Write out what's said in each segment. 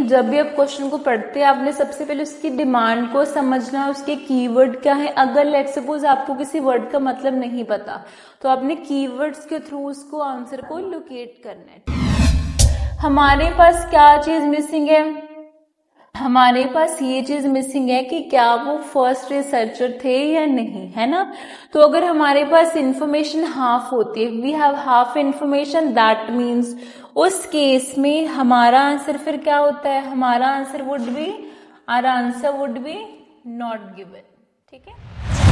जब भी आप क्वेश्चन को पढ़ते हैं आपने सबसे पहले उसकी डिमांड को समझना है, उसके कीवर्ड क्या है। अगर लेट सपोज आपको किसी वर्ड का मतलब नहीं पता तो आपने कीवर्ड्स के थ्रू उसको आंसर को लोकेट करना है। हमारे पास क्या चीज मिसिंग है, हमारे पास ये चीज मिसिंग है कि क्या वो फर्स्ट रिसर्चर थे या नहीं, है ना। तो अगर हमारे पास इंफॉर्मेशन हाफ होती है, we have half information, that means उस केस में हमारा आंसर फिर क्या होता है, हमारा answer would be, our answer would be not given. ठीक है,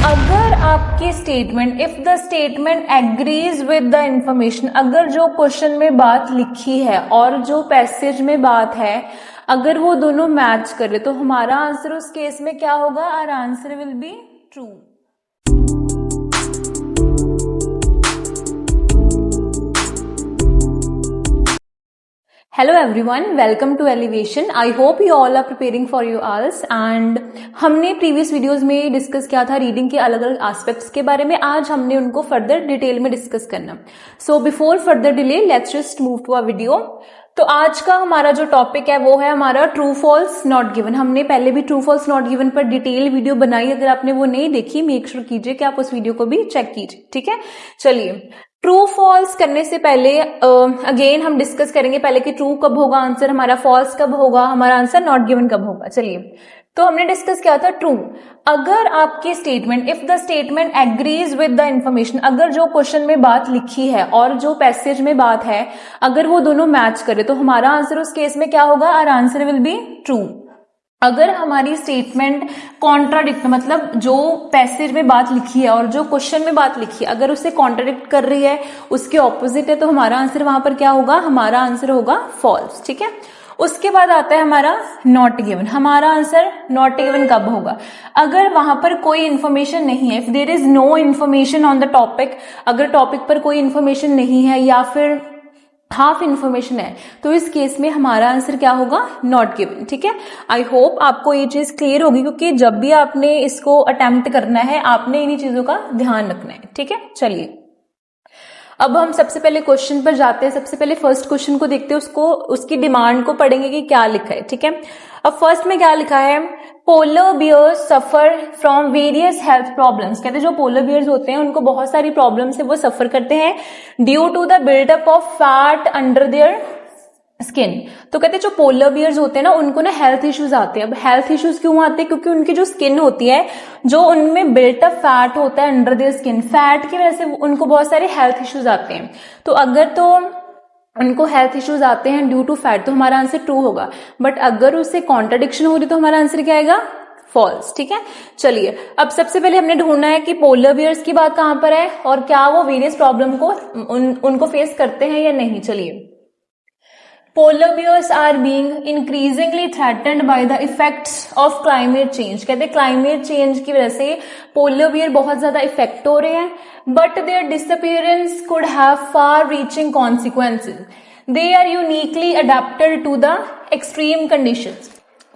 अगर आपकी statement, if the statement agrees with the information, अगर जो क्वेश्चन में बात लिखी है और जो पैसेज में बात है अगर वो दोनों मैच करे तो हमारा आंसर उस केस में क्या होगा, our answer will be true. Hello everyone, welcome to elevation. I hope you all are preparing for your IELTS. And हमने प्रीवियस वीडियोस में डिस्कस किया था रीडिंग के अलग अलग एस्पेक्ट्स के बारे में, आज हमने उनको फर्दर डिटेल में डिस्कस करना। So before further delay let's just move to a video. तो आज का हमारा जो टॉपिक है वो है हमारा ट्रू फॉल्स नॉट गिवन। हमने पहले भी ट्रू फॉल्स नॉट गिवन पर डिटेल वीडियो बनाई, अगर आपने वो नहीं देखी मेक श्योर कीजिए कि आप उस वीडियो को भी चेक कीजिए। ठीक है, चलिए ट्रू फॉल्स करने से पहले अगेन हम डिस्कस करेंगे पहले कि ट्रू कब होगा आंसर, हमारा फॉल्स कब होगा, हमारा आंसर नॉट गिवन कब होगा। चलिए, तो हमने डिस्कस किया था ट्रू, अगर आपकी statement, if the statement agrees with the information, अगर जो क्वेश्चन में बात लिखी है और जो पैसेज में बात है अगर वो दोनों मैच करे तो हमारा आंसर उस केस में क्या होगा, our answer will be true. अगर हमारी स्टेटमेंट कॉन्ट्राडिक्ट, मतलब जो पैसेज में बात लिखी है और जो क्वेश्चन में बात लिखी है अगर उसे कॉन्ट्राडिक्ट कर रही है, उसके ऑपोजिट है, तो हमारा आंसर वहां पर क्या होगा, हमारा आंसर होगा फॉल्स। ठीक है, उसके बाद आता है हमारा नॉट गिवन। हमारा आंसर नॉट गिवन कब होगा, अगर वहां पर कोई इंफॉर्मेशन नहीं है, if there is no information on the topic, अगर टॉपिक पर कोई इंफॉर्मेशन नहीं है या फिर हाफ इंफॉर्मेशन है, तो इस केस में हमारा आंसर क्या होगा, नॉट गिवन। ठीक है, आई होप आपको ये चीज क्लियर होगी, क्योंकि जब भी आपने इसको अटेम्प्ट करना है आपने इन्हीं चीजों का ध्यान रखना है। ठीक है, चलिए अब हम सबसे पहले क्वेश्चन पर जाते हैं। सबसे पहले फर्स्ट क्वेश्चन को देखते हैं, उसको उसकी डिमांड को पढ़ेंगे कि क्या लिखा है। ठीक है, अब फर्स्ट में क्या लिखा है, polar bears suffer from various health problems. कहते हैं जो पोलर बियर्स होते हैं उनको बहुत सारी प्रॉब्लम से वो सफर करते हैं due to the buildup of fat under their skin. तो कहते हैं जो पोलर बियर्स होते हैं ना उनको ना हेल्थ इश्यूज आते हैं। अब हेल्थ इश्यूज क्यों आते हैं, क्योंकि उनकी जो स्किन होती है, जो उनमें बिल्टअप फैट होता है अंडर देयर स्किन, फैट की वजह से उनको बहुत सारे हेल्थ इश्यूज आते हैं। तो अगर तो उनको हेल्थ इश्यूज आते हैं ड्यू टू फैट तो हमारा आंसर ट्रू होगा, बट अगर उससे कॉन्ट्राडिक्शन हो रही तो हमारा आंसर क्या आएगा, फॉल्स। ठीक है, चलिए अब सबसे पहले हमने ढूंढना है कि पोलर बियर्स की बात कहां पर है और क्या वो वेरियस प्रॉब्लम को उनको फेस करते हैं या नहीं। चलिए, polar bears are being increasingly threatened by the effects of climate change। कहते हैं क्लाइमेट चेंज की वजह से पोलर बियर बहुत ज्यादा इफेक्ट हो रहे हैं, but their disappearance could have far reaching consequences. They are uniquely adapted to the extreme conditions.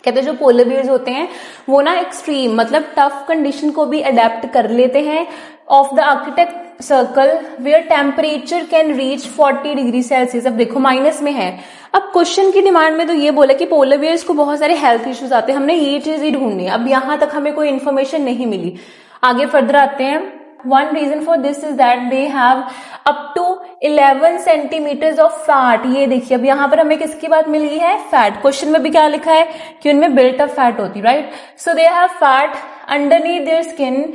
कहते हैं जो पोलर बियर्स होते हैं वो ना एक्सट्रीम मतलब टफ कंडीशन को भी अडेप्ट कर लेते हैं of the architect circle where temperature can reach 40 degree Celsius. अब देखो माइनस में है। अब क्वेश्चन की डिमांड में तो ये बोला कि पोलर बियर्स को बहुत सारे हेल्थ इश्यूज आते हैं, हमने ये चीज ही ढूंढनी है। अब यहां तक हमें कोई इन्फॉर्मेशन नहीं मिली, आगे फर्दर आते हैं। One reason for this is that they have up to 11 centimetres of fat. ये देखिए अब यहाँ पर हमें किसकी बात मिल गई है, फैट। क्वेश्चन में भी क्या लिखा है कि उनमें बिल्ट अप फैट होती, right. So they have fat underneath their skin.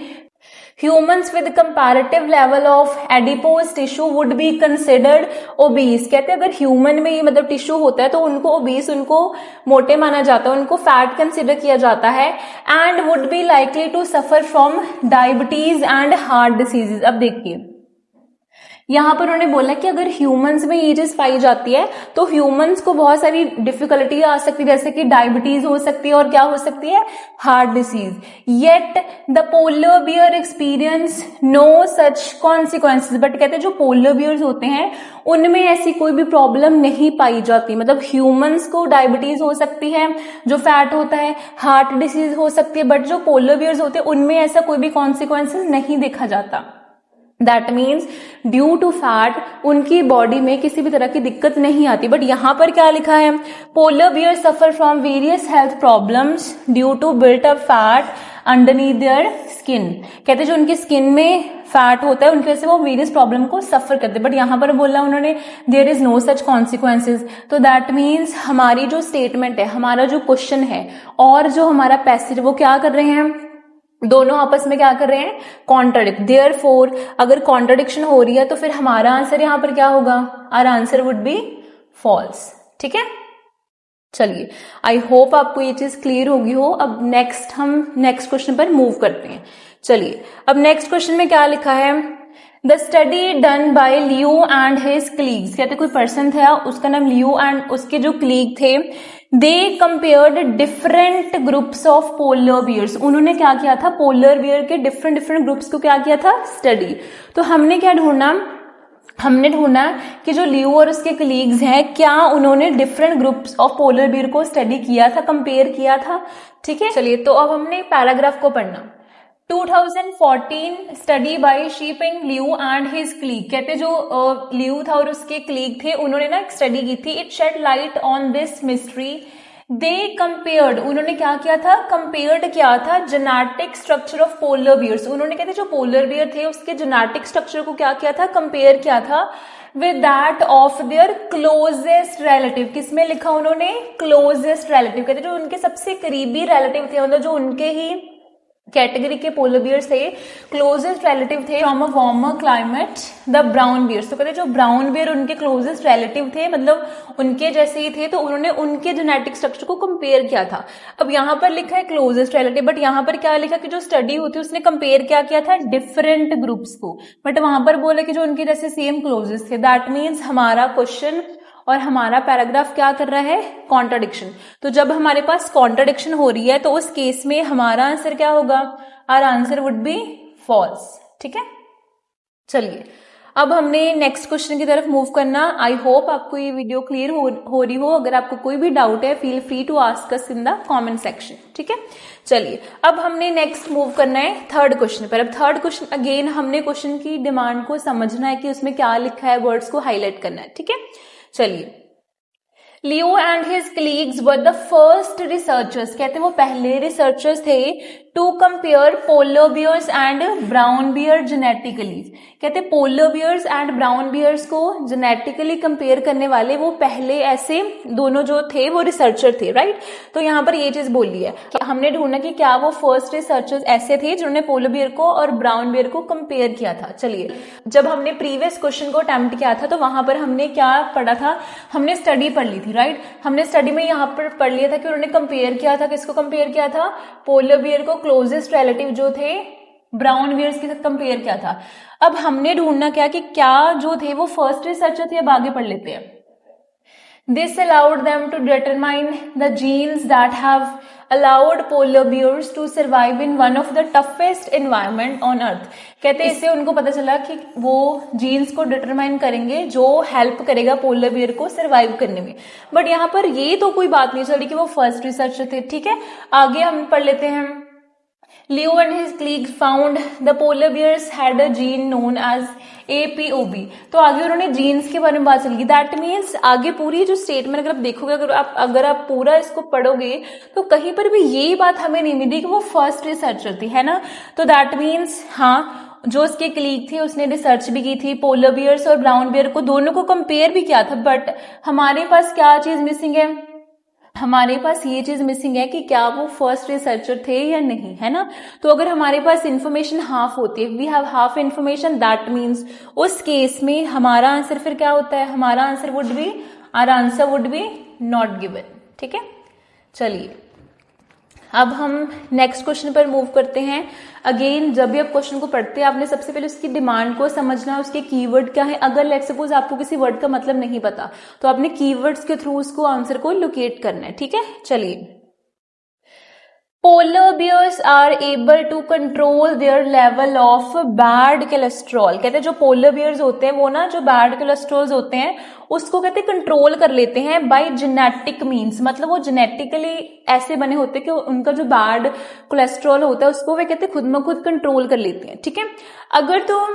Humans with comparative level of adipose tissue would be considered obese। कहते हैं अगर ह्यूमन में ये मतलब टिश्यू होता है तो उनको ओबीस, उनको मोटे माना जाता है, उनको फैट कंसिडर किया जाता है, and would be likely to suffer from diabetes and heart diseases. अब देखिए यहाँ पर उन्होंने बोला कि अगर ह्यूमंस में ये चीज पाई जाती है तो ह्यूमंस को बहुत सारी डिफिकल्टी आ सकती है, जैसे कि डायबिटीज हो सकती है और क्या हो सकती है, heart disease. Yet the polar bear experience no such consequences. But कहते हैं जो पोलर बियर्स होते हैं उनमें ऐसी कोई भी प्रॉब्लम नहीं पाई जाती। मतलब ह्यूमंस को डायबिटीज हो सकती है, जो फैट होता है, हार्ट डिसीज हो सकती है, बट जो पोलर बियर्स होते हैं उनमें ऐसा कोई भी कॉन्सिक्वेंसेज नहीं देखा जाता। That means due to fat उनकी बॉडी में किसी भी तरह की दिक्कत नहीं आती। बट यहां पर क्या लिखा है, polar bear suffer from various health problems due to built up fat underneath their skin. कहते हैं जो उनकी स्किन में फैट होता है उनकी वजह से वो वेरियस प्रॉब्लम को सफर करते हैं। बट यहां पर बोला उन्होंने there is no such consequences. तो दैट मीन्स हमारी जो स्टेटमेंट है, हमारा जो क्वेश्चन है और जो हमारा पैसेज, वो क्या कर रहे हैं, दोनों आपस में क्या कर रहे हैं, कॉन्ट्राडिक्ट। देयरफॉर अगर कॉन्ट्राडिक्शन हो रही है तो फिर हमारा आंसर यहां पर क्या होगा, our answer would be false. ठीक है, चलिए आई होप आपको ये चीज क्लियर होगी हो। अब हम नेक्स्ट क्वेश्चन पर मूव करते हैं। चलिए अब नेक्स्ट क्वेश्चन में क्या लिखा है, the study done by Leo and his colleagues. कहते कोई पर्सन था, उसका नाम लियो एंड उसके जो कलीग थे, they compared different groups of polar bears. उन्होंने क्या किया था, पोलर बियर के डिफरेंट ग्रुप्स को क्या किया था, स्टडी। तो हमने क्या ढूंढना, हमने ढूंढना कि जो लियो और उसके कलीग्स हैं, क्या उन्होंने different groups of polar bear को स्टडी किया था, कंपेयर किया था। ठीक है, चलिए तो अब हमने पैराग्राफ को पढ़ना। 2014 study by Shiping Liu and his colleague. कहते जो लियो था और उसके क्लीग थे, उन्होंने ना एक स्टडी की थी। It shed light on this mystery. They compared, उन्होंने क्या किया था, कंपेयर्ड किया था genetic structure of polar bears. उन्होंने कहते जो पोलर बियर थे उसके जेनेटिक स्ट्रक्चर को क्या किया था, कंपेयर किया था with that of their closest relative. किसमें लिखा उन्होंने, क्लोजेस्ट रिलेटिव। कहते जो उनके सबसे करीबी रिलेटिव थे, मतलब जो उनके ही कैटेगरी के पोलर बियर्स थे, क्लोजेस्ट रिलेटिव थे from a warmer climate, the brown bears. तो कहते जो ब्राउन बियर उनके क्लोजेस्ट रिलेटिव थे, मतलब उनके जैसे ही थे, तो उन्होंने उनके जेनेटिक स्ट्रक्चर को कंपेयर किया था। अब यहाँ पर लिखा है क्लोजेस्ट रिलेटिव, बट यहाँ पर क्या लिखा कि जो स्टडी होती है उसने कंपेयर क्या किया था, डिफरेंट ग्रुप्स को। बट वहां पर बोला कि जो उनके जैसे सेम क्लोजेस्ट थे। दैट मीन्स हमारा क्वेश्चन और हमारा पैराग्राफ क्या कर रहा है, कॉन्ट्राडिक्शन। तो जब हमारे पास कॉन्ट्राडिक्शन हो रही है तो उस केस में हमारा आंसर क्या होगा, our answer would be false. ठीक है, चलिए अब हमने नेक्स्ट क्वेश्चन की तरफ मूव करना। आई होप आपको ये वीडियो क्लियर हो रही हो। अगर आपको कोई भी डाउट है, feel free to ask us in the comment section. ठीक है, चलिए अब हमने नेक्स्ट मूव करना है थर्ड क्वेश्चन पर। अब थर्ड क्वेश्चन अगेन हमने क्वेश्चन की डिमांड को समझना है कि उसमें क्या लिखा है, वर्ड्स को हाईलाइट करना है। ठीक है, चलिए Liu and his colleagues were the first researchers. कहते वो पहले रिसर्चर्स थे to compare polar bears and brown bear genetically. कहते polar bears and brown bears को जेनेटिकली कंपेयर करने वाले वो पहले ऐसे दोनों जो थे वो रिसर्चर थे, राइट। तो यहाँ पर ये चीज बोली है कि हमने ढूंढना कि क्या वो फर्स्ट रिसर्चर्स ऐसे थे जिन्होंने पोलर बियर को और ब्राउन बियर को कंपेयर किया था। चलिए जब हमने प्रीवियस क्वेश्चन को अटेम्प्ट किया था तो वहां पर हमने क्या पढ़ा था, हमने स्टडी पढ़ ली थी, राइट। हमने स्टडी में यहाँ पर पढ़ लिया था कि उन्होंने कंपेयर किया था, किसको कंपेयर किया था, पोलर बियर को क्लोजेस्ट रिलेटिव जो थे ब्राउन बियर्स के साथ कंपेयर किया था। अब हमने ढूंढना क्या कि क्या जो थे वो फर्स्ट रिसर्चर थे। अब आगे पढ़ लेते हैं। This allowed them to determine the genes that have allowed polar bears to survive in one of the toughest environment on earth। कहते हैं इससे उनको पता चला कि वो जीन्स को डिटरमाइन करेंगे जो हेल्प करेगा पोलर बियर को सरवाइव करने में। बट यहाँ पर ये तो कोई बात नहीं चल रही कि वो फर्स्ट रिसर्चर थे। ठीक है, आगे हम पढ़ लेते हैं। Leo and his colleagues found the polar bears had a gene known as APOB। तो आगे उन्होंने जीन्स के बारे में बात चली। दैट मीन्स आगे पूरी जो स्टेटमेंट अगर आप देखोगे, अगर आप पूरा इसको पढ़ोगे तो कहीं पर भी यही बात हमें नहीं मिली कि वो फर्स्ट रिसर्चर थी, है ना। तो दैट मीन्स हाँ, जो उसके कलीग थे उसने रिसर्च भी की थी, पोलर बियर्स और ब्राउन बियर को दोनों को कंपेयर भी किया था। बट हमारे पास क्या चीज मिसिंग है, हमारे पास ये चीज मिसिंग है कि क्या वो फर्स्ट रिसर्चर थे या नहीं, है ना। तो अगर हमारे पास इंफॉर्मेशन हाफ होती है, we have half information, that means उस केस में हमारा आंसर फिर क्या होता है, हमारा answer would be, our answer would be not given. ठीक है, चलिए अब हम नेक्स्ट क्वेश्चन पर मूव करते हैं। अगेन जब भी आप क्वेश्चन को पढ़ते हैं आपने सबसे पहले उसकी डिमांड को समझना, उसके कीवर्ड क्या है। अगर लेट्स सपोज आपको किसी वर्ड का मतलब नहीं पता तो आपने कीवर्ड्स के थ्रू उसको आंसर को लोकेट करना है। ठीक है, चलिए polar bears are able to control their level of bad cholesterol. कहते हैं जो पोलर बियर्स होते हैं वो ना जो बैड कोलेस्ट्रॉल होते हैं उसको कहते हैं कंट्रोल कर लेते हैं बाय जेनेटिक मीन्स। मतलब वो जेनेटिकली ऐसे बने होते हैं कि उनका जो बैड कोलेस्ट्रॉल होता है उसको वे कहते हैं खुद में खुद कंट्रोल कर लेते हैं। ठीक है, अगर तो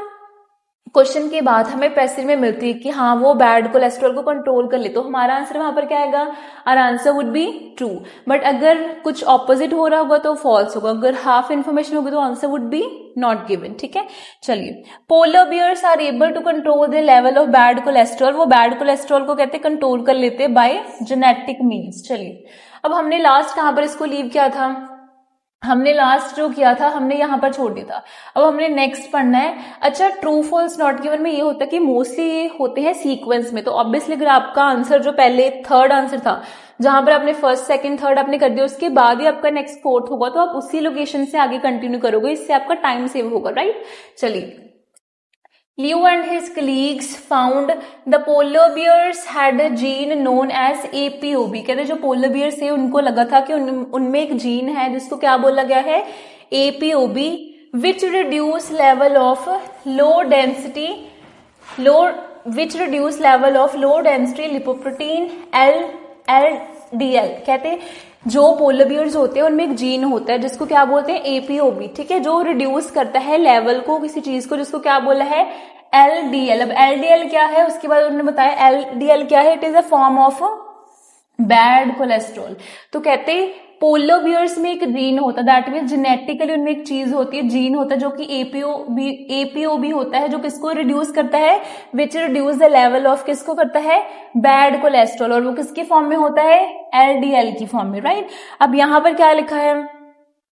क्वेश्चन के बाद हमें पैसिव में मिलती है कि हाँ वो बैड कोलेस्ट्रॉल को कंट्रोल कर ले, तो हमारा आंसर वहां पर क्या आएगा, our answer would be true. But अगर कुछ ऑपोजिट हो रहा होगा तो फॉल्स होगा, अगर हाफ इन्फॉर्मेशन होगी तो answer would be not given. ठीक है, चलिए, polar bears are able to control the level of bad cholesterol, वो बैड कोलेस्ट्रॉल को कहते हैं कंट्रोल कर लेते हैं बाय जेनेटिक मीन्स। चलिए, अब हमने लास्ट कहां पर इसको लीव किया था, हमने लास्ट जो किया था हमने यहां पर छोड़ दिया था, अब हमने नेक्स्ट पढ़ना है। अच्छा, ट्रू फॉल्स नॉट गिवन में ये होता है कि मोस्टली ये होते हैं सीक्वेंस में, तो ऑब्वियसली अगर आपका आंसर जो पहले थर्ड आंसर था जहां पर आपने फर्स्ट सेकंड थर्ड आपने कर दिया, उसके बाद ही आपका नेक्स्ट फोर्थ होगा, तो आप उसी लोकेशन से आगे कंटिन्यू करोगे, इससे आपका टाइम सेव होगा, राइट। चलिए, Liu and his colleagues found the polar bears had a gene known as APOB। कहते जो पोलर बियर्स है उनको लगा था कि उनमें एक जीन है जिसको क्या बोला गया है, APOB, which reduce level of low density lipoprotein LDL। कहते जो पोलर बियर्स होते हैं उनमें एक जीन होता है जिसको क्या बोलते हैं, एपीओबी। ठीक है, जो रिड्यूस करता है लेवल को किसी चीज को, जिसको क्या बोला है, एलडीएल। अब एलडीएल क्या है उसके बाद उन्होंने बताया, एलडीएल क्या है, it is a form of bad cholesterol. तो कहते हैं पोलर बियर्स में एक जीन होता है, दैट मीन जेनेटिकली उनमें एक चीज होती है, जीन होता है जो कि एपीओबी होता है, जो किसको रिड्यूस करता है, which reduce the level of, किसको करता है, बैड कोलेस्ट्रॉल, और वो किसके फॉर्म में होता है, एलडीएल की फॉर्म में, राइट। अब यहां पर क्या लिखा है,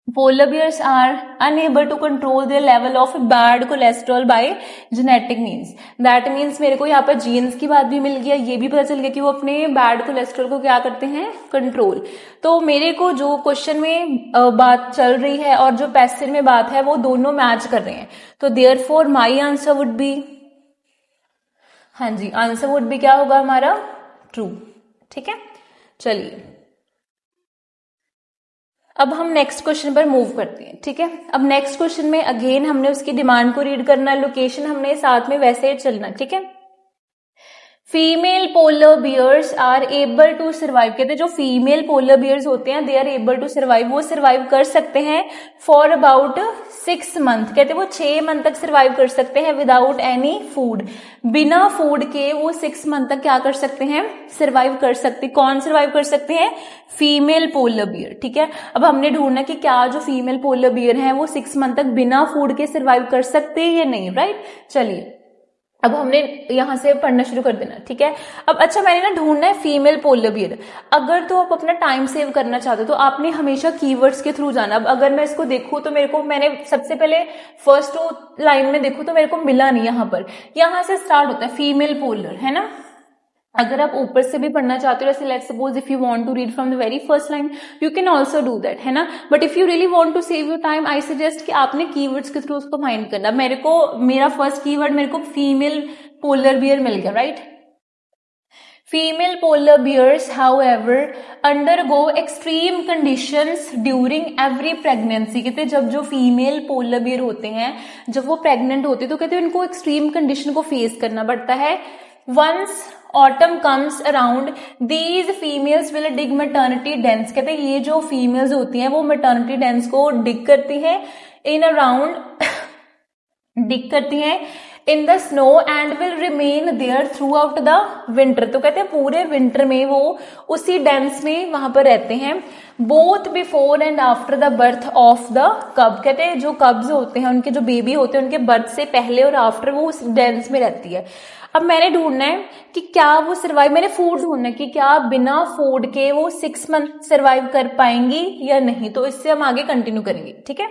polar bears are unable to control their level of bad cholesterol by genetic means। that means मेरे को यहाँ पर जीन्स की बात भी मिल गया, ये भी पता चल गया कि वो अपने बैड कोलेस्ट्रॉल को क्या करते हैं, कंट्रोल। तो मेरे को जो क्वेश्चन में बात चल रही है और जो पैसिव में बात है वो दोनों मैच कर रहे हैं, तो therefore my answer would B, हाँ जी, आंसर वुड बी क्या होगा हमारा, ट्रू। ठीक है, चलिए अब हम नेक्स्ट क्वेश्चन पर मूव करते हैं। ठीक है, अब नेक्स्ट क्वेश्चन में अगेन हमने उसकी डिमांड को रीड करना, लोकेशन हमने साथ में वैसे चलना। ठीक है, female polar bears are able to survive. कहते हैं जो फीमेल पोलर बियर्स होते हैं they are able to survive, वो सर्वाइव कर सकते हैं फॉर अबाउट 6 मंथ। कहते हैं वो 6 मंथ तक सर्वाइव कर सकते हैं विदाउट एनी फूड, बिना फूड के वो 6 मंथ तक क्या कर सकते हैं, सर्वाइव कर सकते। कौन सर्वाइव कर सकते हैं, फीमेल पोलर बियर। ठीक है, अब हमने ढूंढना कि क्या जो फीमेल पोलर बियर है वो 6 मंथ तक बिना फूड के सर्वाइव कर सकते हैं या नहीं, राइट। चलिए अब हमने यहां से पढ़ना शुरू कर देना। ठीक है, अब अच्छा मैंने ना ढूंढना है फीमेल पोलर बियर। अगर तो आप अपना टाइम सेव करना चाहते हो तो आपने हमेशा कीवर्ड्स के थ्रू जाना। अब अगर मैं इसको देखूं तो मैंने सबसे पहले फर्स्ट लाइन में देखूं तो मेरे को मिला नहीं, यहां से स्टार्ट होता है फीमेल पोलर, है ना। अगर आप ऊपर से भी पढ़ना चाहते हो, जैसे let's suppose if you want to read from the very first line, you can also do that, है ना। But if you really want to save your time, I suggest कि आपने कीवर्ड्स के थ्रू उसको फाइंड करना। मेरा first keyword मेरे को फीमेल पोलर बियर मिल गया, right. Female polar bears however undergo extreme conditions during every pregnancy. कहते हैं जब जो फीमेल पोलर बियर होते हैं जब वो प्रेग्नेंट होते हैं तो कहते हैं उनको एक्सट्रीम कंडीशन को फेस करना पड़ता है। Once autumn comes around these females will dig maternity dens. कहते हैं ये जो फीमेल्स होती हैं वो मैटर्निटी डेंस को डिग करती हैं इन अराउंड डिग करती हैं in the snow and will remain there throughout the winter. तो कहते हैं पूरे विंटर में वो उसी डेंस में वहां पर रहते हैं। Both before and after the birth of the कब। कहते हैं जो कब्स होते हैं उनके जो बेबी होते हैं उनके बर्थ से पहले और आफ्टर वो उस डेंस में रहती है। अब मैंने ढूंढना है कि क्या वो सर्वाइव, मैंने फूड ढूंढना है कि क्या बिना फूड के वो 6 मंथ सर्वाइव कर पाएंगी या नहीं। तो इससे हम आगे कंटिन्यू करेंगे। ठीक है,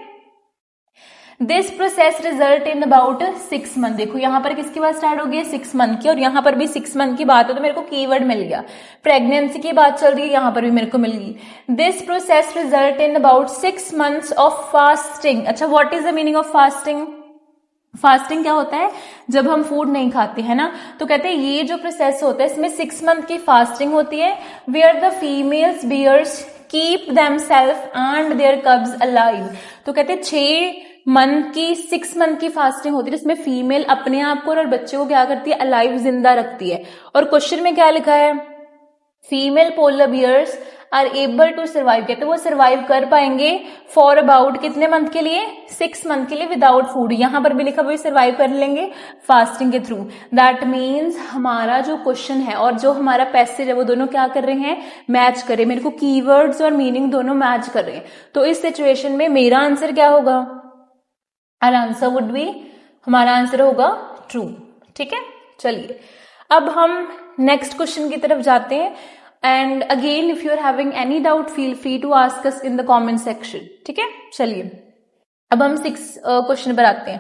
this process result in about 6 month. देखो यहाँ पर किसकी बात स्टार्ट हो गई है, 6 मंथ की, और यहाँ पर भी 6 मंथ की बात है तो मेरे को कीवर्ड मिल गया। प्रेगनेंसी की बात चल रही है, यहाँ पर भी मेरे को मिल गई। This process result in about 6 months of fasting. अच्छा, what is the meaning of fasting. Fasting क्या होता है, जब हम फूड नहीं खाते हैं ना, तो कहते हैं ये जो प्रोसेस होता है इसमें 6 मंथ की फास्टिंग होती है। Where the females bears keep themselves and their cubs alive. तो कहते हैं 6 मंथ की फास्टिंग होती है जिसमें फीमेल अपने आप को और बच्चे को क्या करती है, अलाइव, जिंदा रखती है। और क्वेश्चन में क्या लिखा है, female polar bears are able to survive, कहते वो सर्वाइव कर पाएंगे फॉर अबाउट कितने मंथ के लिए, 6 मंथ के लिए विदाउट फूड। यहां पर भी लिखा हुआ सर्वाइव कर लेंगे फास्टिंग के थ्रू। दैट मीन्स हमारा जो क्वेश्चन है और जो हमारा पैसेज है वो दोनों क्या कर रहे हैं, मैच कर रहे हैं। मेरे को कीवर्ड्स और मीनिंग दोनों मैच कर रहे हैं। तो इस सिचुएशन में मेरा आंसर क्या होगा, आवर आंसर वुड बी, हमारा आंसर होगा ट्रू। ठीक है, चलिए अब हम नेक्स्ट क्वेश्चन की तरफ जाते हैं। And again if you are having any doubt feel free to ask us in the comment section. ठीक है, चलिए अब हम 6 क्वेश्चन पर आते हैं।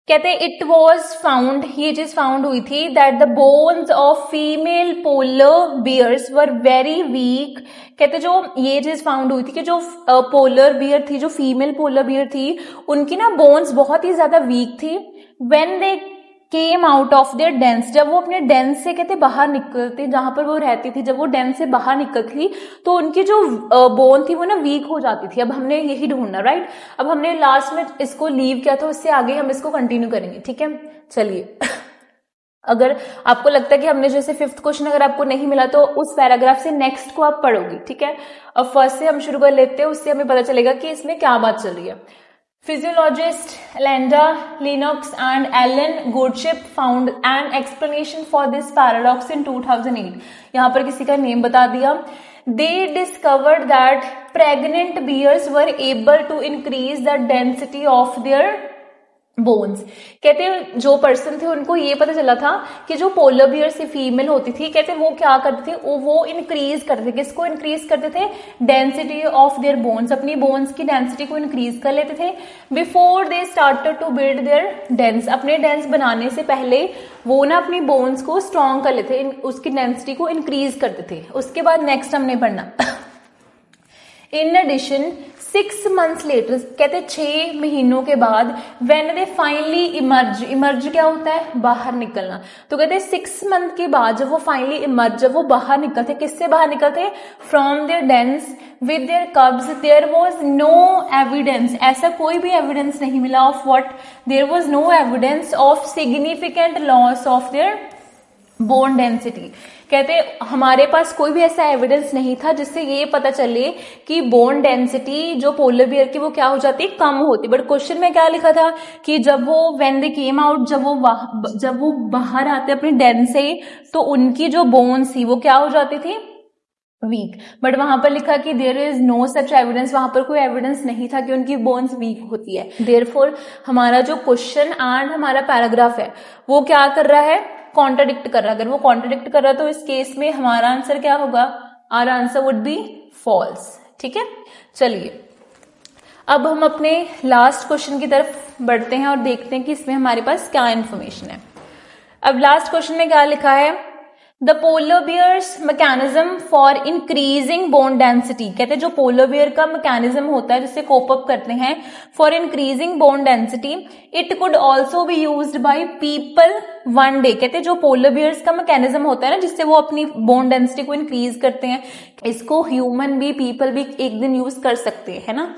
कहते हैं इट वॉज फाउंड, ये चीज फाउंड हुई थी, that the bones of female polar bears were very weak. कहते जो ये चीज फाउंड हुई थी कि जो पोलर बियर थी, जो फीमेल पोलर बियर थी, उनकी ना बोन्स बहुत ही ज्यादा वीक थी। When they came out of their dense, जब वो अपने डेंस से कहते बाहर निकलती, जहां पर वो रहती थी, जब वो डेंस से बाहर निकलती तो उनकी जो बोन थी वो ना वीक हो जाती थी। अब हमने यही ढूंढना, राइट। अब हमने लास्ट में इसको लीव किया था, उससे आगे हम इसको कंटिन्यू करेंगे। ठीक है, चलिए अगर आपको लगता है कि हमने जैसे 5th क्वेश्चन अगर आपको नहीं मिला तो उस पैराग्राफ से नेक्स्ट को आप पढ़ोगे। ठीक है, अब फर्स्ट से हम शुरू कर लेते हैं, उससे हमें पता चलेगा कि इसमें क्या बात चल रही है। Physiologist Elenda Lennox and Alan Goodchip found an explanation for this paradox in 2008. यहाँ पर किसी का नेम बता दिया। They discovered that pregnant bears were able to increase the density of their bones. कहते हैं जो पर्सन थे उनको ये पता चला था कि जो पोलर बियर से फीमेल होती थी, कहते वो क्या करते थे, वो इंक्रीज करते थे, किसको इंक्रीज करते थे, डेंसिटी ऑफ देयर बोन्स, अपनी बोन्स की डेंसिटी को इंक्रीज कर लेते थे। Before they started to build their dens, अपने डेंस बनाने से पहले वो ना अपनी बोन्स को स्ट्रॉन्ग कर लेते थे, उसकी डेंसिटी को इंक्रीज करते थे। उसके बाद नेक्स्ट हमने पढ़ना इन एडिशन 6 months लेटर, कहते 6 महीनों के बाद, when they finally emerge, emerge क्या होता है, बाहर निकलना। तो कहते 6 month के बाद जब वो फाइनली इमर्ज, जब वो बाहर निकलते, किससे बाहर निकलते, from their dens with their cubs, there was no evidence, ऐसा कोई भी एविडेंस नहीं मिला of what, there was no evidence of significant loss of their bone density. कहते हमारे पास कोई भी ऐसा एविडेंस नहीं था जिससे ये पता चले कि बोन डेंसिटी जो पोलर बियर की वो क्या हो जाती, कम होती। बट क्वेश्चन में क्या लिखा था कि जब वो व्हेन दे केम आउट, जब वो बाहर आते अपने डेंस से, तो उनकी जो बोन्स थी वो क्या हो जाती थी, वीक। बट वहां पर लिखा कि there is no such evidence, वहां पर कोई एविडेंस नहीं था कि उनकी बोन्स वीक होती है। देयरफॉर हमारा जो क्वेश्चन एंड हमारा पैराग्राफ है वो क्या कर रहा है, कॉन्ट्राडिक्ट कर रहा है। अगर वो कॉन्ट्राडिक्ट कर रहा है तो इस केस में हमारा आंसर क्या होगा, our answer would be false. ठीक है, चलिए अब हम अपने लास्ट क्वेश्चन की तरफ बढ़ते हैं और देखते हैं कि इसमें हमारे पास क्या इंफॉर्मेशन है। अब लास्ट क्वेश्चन में क्या लिखा है, the polar bears mechanism for increasing bone density. कहते हैं जो पोलर बियर का मैकेनिज्म होता है जिससे कोप अप करते हैं for increasing bone density, it could also be used by people one day. कहते हैं जो पोलर बियर्स का मैकेनिज्म होता है ना जिससे वो अपनी बोन डेंसिटी को इंक्रीज करते हैं, इसको ह्यूमन भी, पीपल भी एक दिन यूज कर सकते हैं, है ना।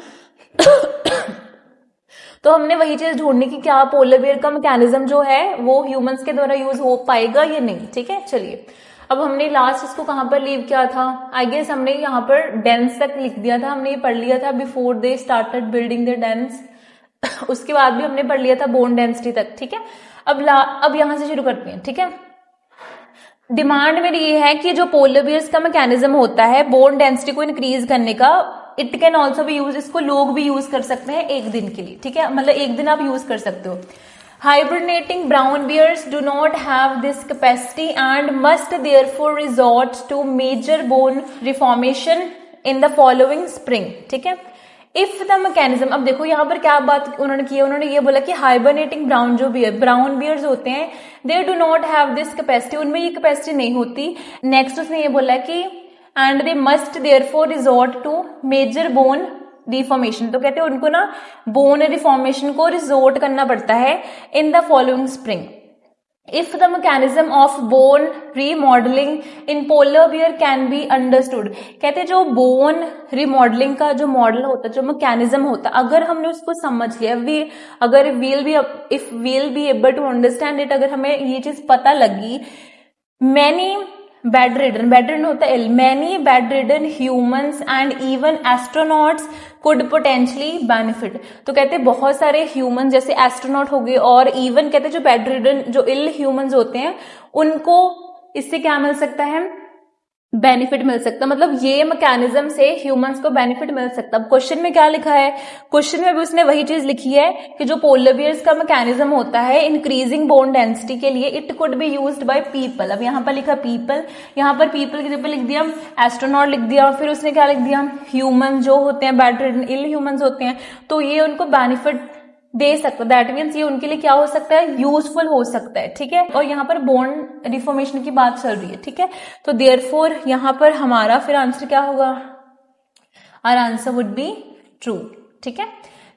तो हमने वही चीज ढूंढनी कि क्या पोलर बियर का मैकेनिज्म जो है वो ह्यूमंस के द्वारा यूज हो पाएगा या नहीं। ठीक है, चलिए अब हमने लास्ट इसको कहां पर लीव किया था, आई गेस हमने यहाँ पर डेंस तक लिख दिया था, हमने ये पढ़ लिया था before they started building the dense. उसके बाद भी हमने पढ़ लिया था बोन डेंसिटी तक। ठीक है, अब यहां से शुरू करते हैं। ठीक है, डिमांड मेरी ये है कि जो पोलर बियर्स का मैकेनिज्म होता है बोन डेंसिटी को इंक्रीज करने का, इट कैन ऑल्सो भी यूज, इसको लोग भी यूज कर सकते हैं एक दिन के लिए। ठीक है, मतलब एक दिन आप यूज कर सकते हो। Hibernating brown bears do not have this capacity and must therefore resort to major bone reformation in the following spring. ठीक है, इफ द मैकेनिज्म, अब देखो यहाँ पर क्या बात उन्होंने की है, उन्होंने ये बोला कि हाइबरनेटिंग ब्राउन बियर्स होते हैं, they do not have this capacity, उनमें ये कैपेसिटी नहीं होती। नेक्स्ट उसने ये बोला कि and they must therefore resort to major bone reformation, तो कहते हैं उनको ना बोन रिफॉर्मेशन को रिजोर्ट करना पड़ता है in the following spring. If the mechanism of bone remodelling in polar bear can be understood, कहते हैं जो बोन रीमॉडलिंग का जो मॉडल होता है, जो मैकेनिज्म होता है, अगर हमने उसको समझ लिया, if we'll be able to understand it, अगर हमें ये चीज पता लगी, मैनी बेड रिडन होता है ill. Many bedridden humans and even astronauts could potentially benefit. तो कहते बहुत सारे ह्यूमन जैसे एस्ट्रोनॉट हो गए और इवन कहते जो बेड रिडन जो इल ह्यूमंस होते हैं उनको इससे क्या मिल सकता है, बेनिफिट मिल सकता। मतलब ये मैकेनिज्म से ह्यूमंस को बेनिफिट मिल सकता। अब क्वेश्चन में क्या लिखा है, क्वेश्चन में भी उसने वही चीज लिखी है कि जो पोलर बियर्स का मैकेनिज्म होता है इंक्रीजिंग बोन डेंसिटी के लिए, it could be used by people. अब यहाँ पर लिखा पीपल, यहाँ पर पीपल के जगह लिख दिया एस्ट्रोनॉट लिख दिया, फिर उसने क्या लिख दिया ह्यूमन जो होते हैं बेड रिडन इल ह्यूमंस होते हैं, तो ये उनको बेनिफिट दे सकता है। दैट मीन्स ये उनके लिए क्या हो सकता है, यूजफुल हो सकता है, ठीक है। और यहाँ पर बोन डिफॉर्मेशन की बात चल रही है, ठीक है। तो देयरफॉर यहाँ पर हमारा फिर आंसर क्या होगा, our answer would be true, ठीक है।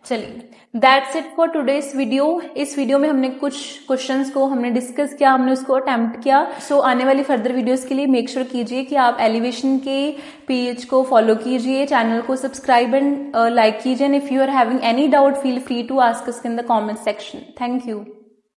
चलिए that's it for today's video. इस वीडियो में हमने कुछ क्वेश्चंस को हमने डिस्कस किया, हमने उसको अटेम्प्ट किया। सो आने वाली फर्दर वीडियोस के लिए मेक श्योर कीजिए कि आप एलिवेशन के पेज को फॉलो कीजिए, चैनल को सब्सक्राइब एंड लाइक कीजिए। And if you are having any doubt feel free to ask us in the comment section. Thank you.